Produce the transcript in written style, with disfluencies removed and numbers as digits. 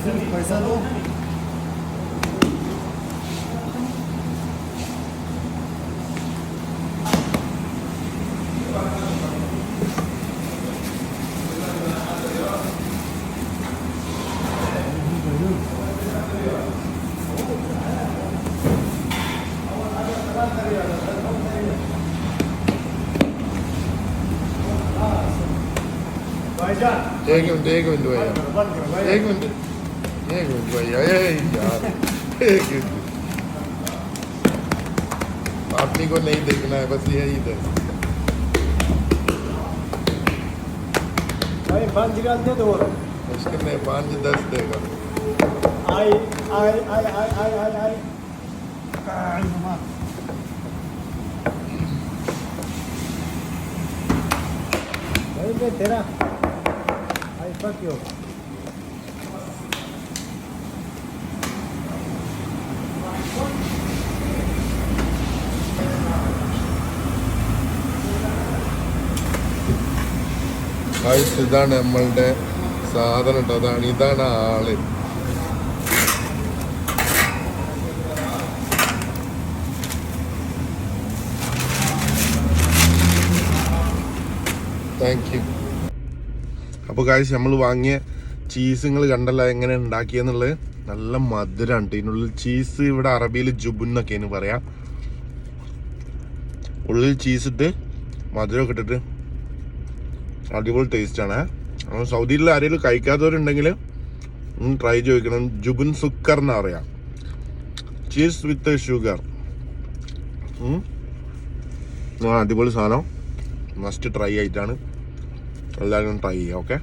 पैसा दो एक मिनट भैया, एक मिनट भैया, यार एक मिनट, आपनी को नहीं देखना है, बस यही इधर भाई 5 दे दो मुश्किल नहीं, 5-10 देगा। आई आई आई आई आई आई आई आई मामा भाई मैं तेरा आई फक यू ഇതാണ് നമ്മളുടെ സാധനം കേട്ടോ, ഇതാണ് ആള്. Thank you. അപ്പോൾ കാഴ്ച നമ്മൾ വാങ്ങിയ ചീസ് നിങ്ങൾ കണ്ടല്ലോ എങ്ങനെ ഉണ്ടാക്കിയെന്നുള്ളത്. നല്ല മധുരമാണ് കേട്ടോ ഇതിനുള്ളിൽ. ചീസ് ഇവിടെ അറബിയിൽ ജുബുൻ എന്നൊക്കെയാണ് പറയാ. ഉള്ളിൽ ചീസ് ഇട്ട് മധുരമൊക്കെ ഇട്ടിട്ട് അടിപൊളി ടേസ്റ്റാണ്. സൗദിയിൽ ആരെങ്കിലും കഴിക്കാത്തവരുണ്ടെങ്കിൽ ട്രൈ ചോദിക്കണം. ജുബുൻ സുക്കർ എന്നാ പറയാം, ചീസ് വിത്ത് ഷുഗർ. അടിപൊളി സാധനം, മസ്റ്റ് ട്രൈ ആയിട്ടാണ് എല്ലാവരും ട്രൈ ചെയ്യുക. ഓക്കെ.